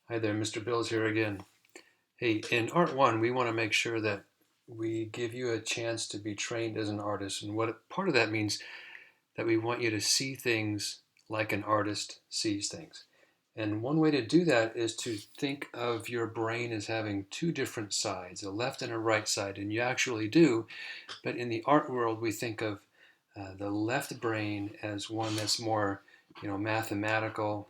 Hi there, Mr. Bills here again. Hey, in Art 1, we want to make sure that we give you a chance to be trained as an artist. And what part of that means that we want you to see things like an artist sees things. And one way to do that is to think of your brain as having two different sides, a left and a right side. And you actually do, but in the art world, we think of the left brain as one that's more, mathematical,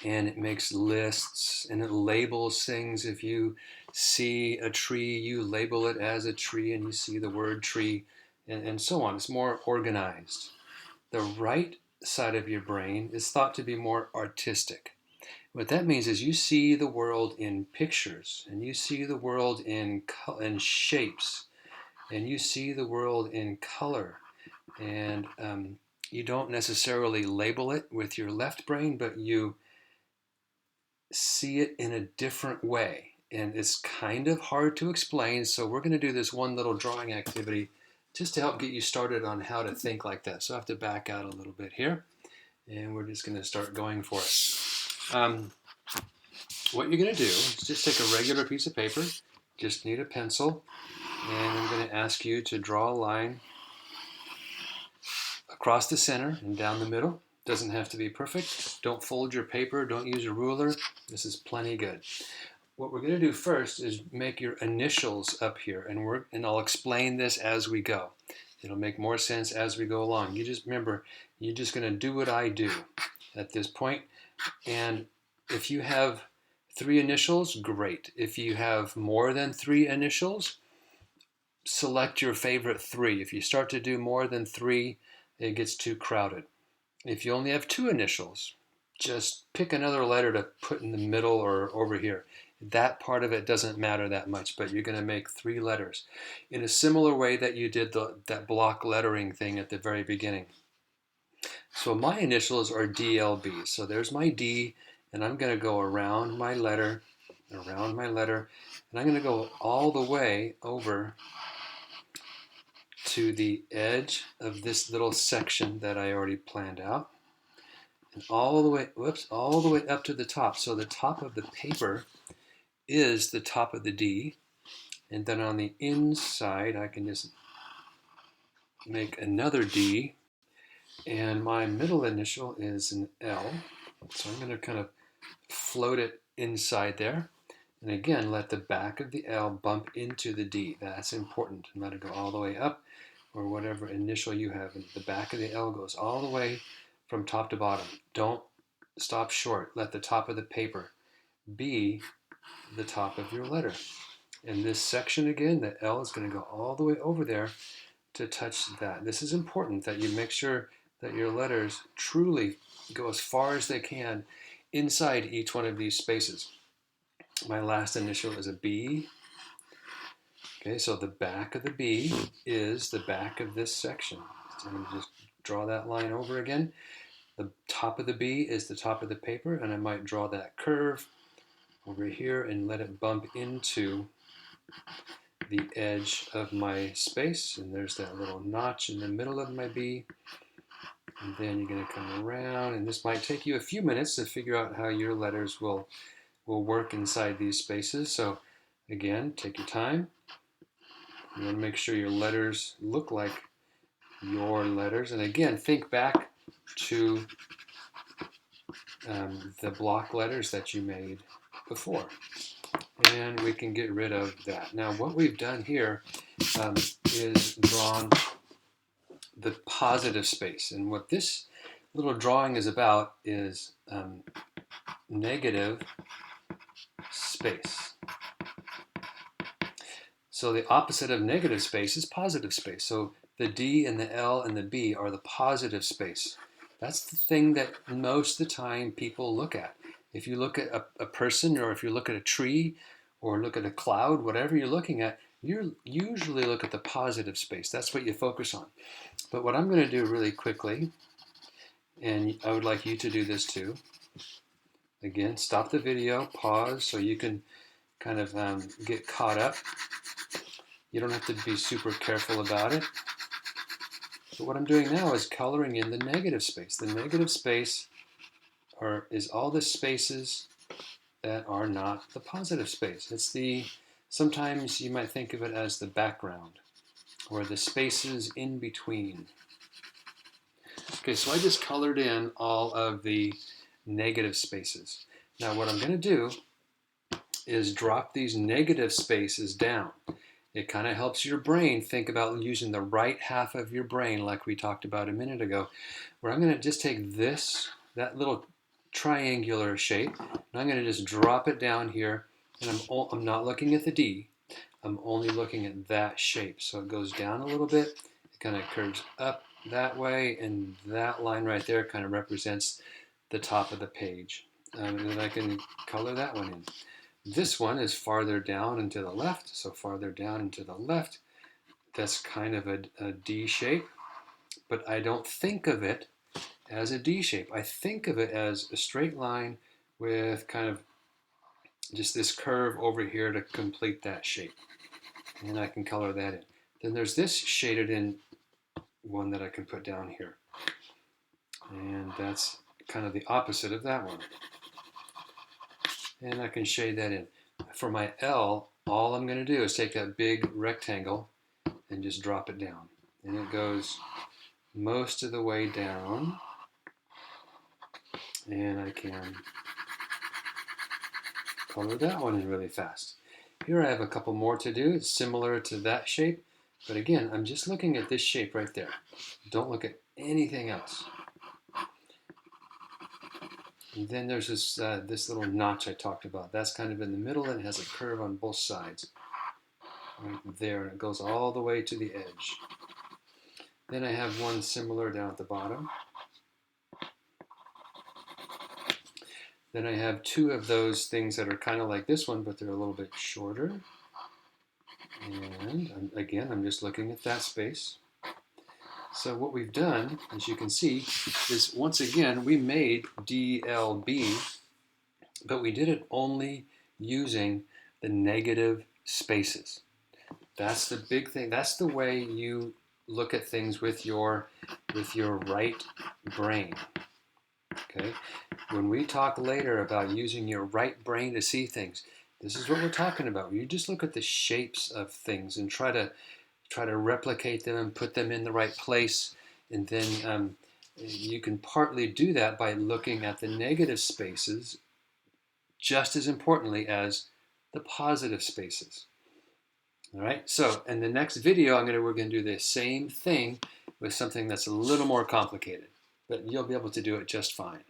and it makes lists and it labels things. If you see a tree, you label it as a tree and you see the word tree, and so on. It's more organized. The right side of your brain is thought to be more artistic. What that means is you see the world in pictures and you see the world in shapes and you see the world in color, and you don't necessarily label it with your left brain, but you see it in a different way. And it's kind of hard to explain. So we're going to do this one little drawing activity just to help get you started on how to think like that. So I have to back out a little bit here. And we're just going to start going for it. What you're going to do is just take a regular piece of paper. Just need a pencil. And I'm going to ask you to draw a line across the center and down the middle. Doesn't have to be perfect. Don't fold your paper. Don't use a ruler. This is plenty good. What we're going to do first is make your initials up here, and I'll explain this as we go. It'll make more sense as we go along. You just remember, you're just going to do what I do at this point. And if you have 3 initials, great. If you have more than 3 initials, select your favorite 3. If you start to do more than 3, it gets too crowded. If you only have 2 initials, just pick another letter to put in the middle or over here. That part of it doesn't matter that much, but you're going to make 3 letters in a similar way that you did that block lettering thing at the very beginning. So my initials are DLB. So there's my D, and I'm going to go around my letter, and I'm going to go all the way over to the edge of this little section that I already planned out. And all the way up to the top. So the top of the paper is the top of the D. And then on the inside, I can just make another D. And my middle initial is an L. So I'm going to kind of float it inside there. And again, let the back of the L bump into the D. That's important. And let it go all the way up, or whatever initial you have. And the back of the L goes all the way from top to bottom. Don't stop short. Let the top of the paper be the top of your letter. And this section again, the L is going to go all the way over there to touch that. This is important that you make sure that your letters truly go as far as they can inside each one of these spaces. My last initial is a B. Okay, so the back of the B is the back of this section. So I'm going to just draw that line over again. The top of the B is the top of the paper, and I might draw that curve over here and let it bump into the edge of my space. And there's that little notch in the middle of my B. And then you're going to come around, and this might take you a few minutes to figure out how your letters will work inside these spaces. So again, take your time. You want to make sure your letters look like your letters. And again, think back to the block letters that you made before. And we can get rid of that. Now what we've done here is drawn the positive space. And what this little drawing is about is negative space. So the opposite of negative space is positive space. So the D and the L and the B are the positive space. That's the thing that most of the time people look at. If you look at a person, or if you look at a tree, or look at a cloud, whatever you're looking at, you usually look at the positive space. That's what you focus on. But what I'm going to do really quickly, and I would like you to do this too. Again, stop the video, pause, so you can kind of get caught up. You don't have to be super careful about it. But what I'm doing now is coloring in the negative space. The negative space is all the spaces that are not the positive space. It's sometimes you might think of it as the background, or the spaces in between. Okay, so I just colored in all of the negative spaces. Now what I'm going to do is drop these negative spaces down. It kind of helps your brain think about using the right half of your brain, like we talked about a minute ago, where I'm going to just take that little triangular shape, and I'm going to just drop it down here, and I'm not looking at the D, I'm only looking at that shape. So it goes down a little bit, it kind of curves up that way, and that line right there kind of represents the top of the page. And then I can color that one in. This one is farther down and to the left, so farther down and to the left. That's kind of a D shape, but I don't think of it as a D shape. I think of it as a straight line with kind of just this curve over here to complete that shape. And I can color that in. Then there's this shaded in one that I can put down here. And that's kind of the opposite of that one. And I can shade that in. For my L, all I'm going to do is take that big rectangle and just drop it down. And it goes most of the way down. And I can color that one in really fast. Here I have a couple more to do. It's similar to that shape. But again, I'm just looking at this shape right there. Don't look at anything else. And then there's this little notch I talked about. That's kind of in the middle and it has a curve on both sides. Right there, and it goes all the way to the edge. Then I have one similar down at the bottom. Then I have two of those things that are kind of like this one, but they're a little bit shorter. And again, I'm just looking at that space. So what we've done, as you can see, is once again, we made DLB, but we did it only using the negative spaces. That's the big thing. That's the way you look at things with your right brain. Okay? When we talk later about using your right brain to see things, this is what we're talking about. You just look at the shapes of things and try to replicate them and put them in the right place. And then you can partly do that by looking at the negative spaces just as importantly as the positive spaces. All right, so in the next video, we're going to do the same thing with something that's a little more complicated, but you'll be able to do it just fine.